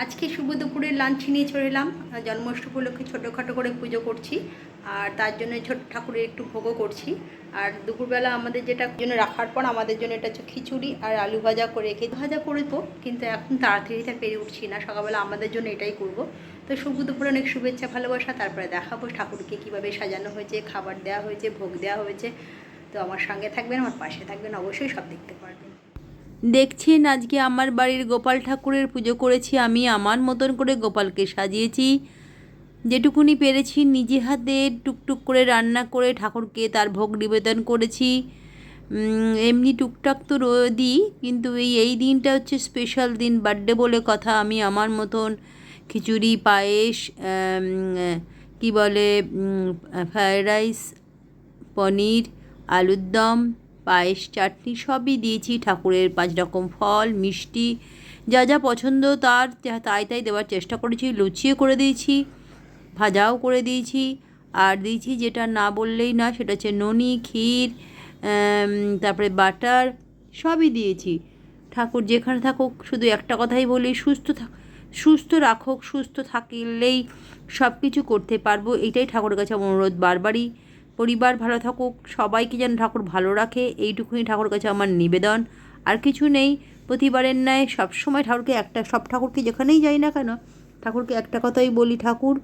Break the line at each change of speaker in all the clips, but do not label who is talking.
আজকে শুভ দুপুরের লাঞ্চ নিয়ে চলে এলাম। জন্মাষ্টমী উপলক্ষে ছোটোখাটো করে পুজো করছি, আর তার জন্য ছোট ঠাকুরের একটু ভোগও করছি। আর দুপুরবেলা আমাদের যেটা জন্য রাখার পর আমাদের জন্য এটা হচ্ছে খিচুড়ি আর আলু ভাজা করে রেখে ভাজা করবো, কিন্তু এখন তাড়াতাড়িতে পেরে উঠছি না, সকালবেলা আমাদের জন্য এটাই করব। তো শুভ দুপুরে অনেক শুভেচ্ছা ভালোবাসা, তারপরে দেখাবো ঠাকুরকে কীভাবে সাজানো হয়েছে, খাবার দেওয়া হয়েছে, ভোগ দেওয়া হয়েছে। তো আমার সঙ্গে থাকবেন, আমার পাশে থাকবেন, অবশ্যই সব দেখতে পারবেন। দেখছেন আজকে আমার বাড়ির গোপাল ঠাকুরের পুজো করেছি। আমি আমার মতন করে গোপালকে সাজিয়েছি, যেটুকুনি পেরেছি নিজে হাতে টুকটুক করে রান্না করে ঠাকুরকে তার ভোগ নিবেদন করেছি। এমনি টুকটাক তো দিই, কিন্তু এই দিনটা হচ্ছে স্পেশাল দিন, বার্থডে বলে কথা। আমি আমার মতন খিচুড়ি, পায়েস, কি বলে, ফ্রায়েড রাইস, পনির, আলুর দম, পায়েস, চাটনি সবই দিয়েছি। ঠাকুরের 5 রকম ফল, মিষ্টি, যা যা পছন্দ তার তাই দেওয়ার চেষ্টা করেছি। লুচিও করে দিয়েছি, ভাজাও করে দিয়েছি, আর দিয়েছি যেটা না বললেই না, সেটা হচ্ছে ননি, ক্ষীর, তারপরে বাটার, সবই দিয়েছি। ঠাকুর যেখানে থাকুক শুধু একটা কথাই বলি, সুস্থ রাখুক। সুস্থ থাকলেই সব কিছু করতে পারবো, এইটাই ঠাকুরের কাছে অনুরোধ বারবারই। পরিবার ভালো থাকুক, সবাইকে যেন ঠাকুর ভালো রাখে, এইটুকুনি ঠাকুরের কাছে আমার নিবেদন। আর কিছু নেই। প্রতিবারের ন্যায় সবসময় ঠাকুরকে সব ঠাকুরকে যেখানেই যাই না কেন, ঠাকুরকে একটা কথাই বলি, ঠাকুর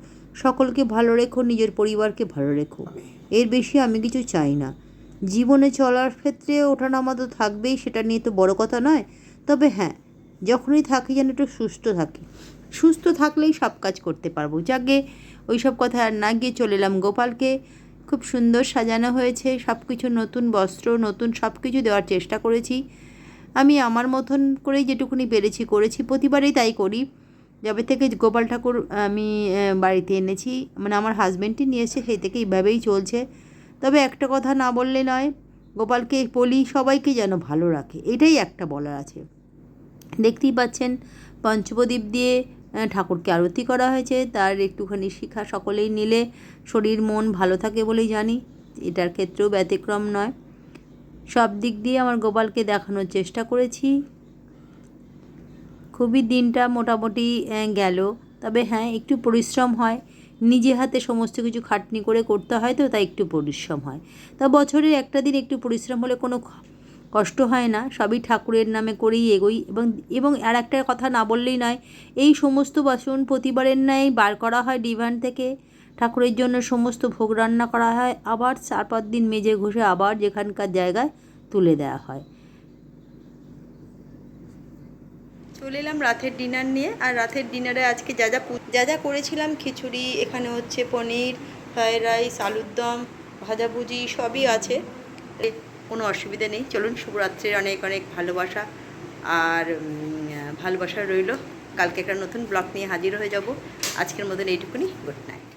সকলকে ভালো রেখো, নিজের পরিবারকে ভালো রেখো। এর বেশি আমি কিছু চাই না। জীবনে চলার ক্ষেত্রে ওঠানামা তো থাকবেই, সেটা নিয়ে তো বড় কথা নয়। তবে হ্যাঁ, যখনই থাকি যেন একটু সুস্থ থাকি। সুস্থ থাকলেই সব কাজ করতে পারবো। যাকে ওই সব কথা আর না গিয়ে চলে এলাম গোপালকে। খুব সুন্দর সাজানো হয়েছে, সব কিছু নতুন বস্ত্র, নতুন সব কিছু দেওয়ার চেষ্টা করেছি। আমি আমার মতন করেই যেটুকুনি পেরেছি করেছি, প্রতিবারেই তাই করি। যবে থেকে গোপাল ঠাকুর আমি বাড়িতে এনেছি, মানে আমার হাজব্যান্ডই নিয়ে এসে, সেই থেকে এইভাবেই চলছে। তবে একটা কথা না বললে নয়, গোপালকে বলি সবাইকে যেন ভালো রাখে, এটাই একটা বলার আছে। দেখতেই পাচ্ছেন পঞ্চপ্রদীপ দিয়ে ঠাকুরকে আরতি করা হয়েছে। তার একটুখানি শিখা সকলেই নিলে শরীর মন ভালো থাকে বলেই জানি, এটার ক্ষেত্রেও ব্যতিক্রম নয়। সব দিক দিয়ে আমার গোপালকে দেখানোর চেষ্টা করেছি। খুবই দিনটা মোটামুটি গেল। তবে হ্যাঁ, একটু পরিশ্রম হয়, নিজে হাতে সমস্ত কিছু খাটনি করে করতে হয়, তো তাই একটু পরিশ্রম হয়। তা বছরের একটা দিন একটু পরিশ্রম হলে কোনো কষ্ট হয় না। সবই ঠাকুরের নামে করেই এগোই। এবং আর একটা কথা না বললেই নয়, এই সমস্ত বাসন প্রতিবারের ন্যায় বার করা হয় ডিভান থেকে, ঠাকুরের জন্য সমস্ত ভোগ রান্না করা হয়, আবার 4-5 দিন মেজে ঘষে আবার যেখানকার জায়গায় তুলে দেওয়া হয়। চলে এলাম রাতের ডিনার নিয়ে। আর রাতের ডিনারে আজকে যা যা করেছিলাম, খিচুড়ি, এখানে হচ্ছে পনির, ফ্রায়েড রাইস, আলুর দম, ভাজাভুজি সবই আছে, কোনো অসুবিধা নেই। চলুন, শুভরাত্রির অনেক অনেক ভালোবাসা, আর ভালোবাসা রইল। কালকে একটা নতুন ব্লগ নিয়ে হাজির হয়ে যাব। আজকের মতন এইটুকুনি, গুড নাইট।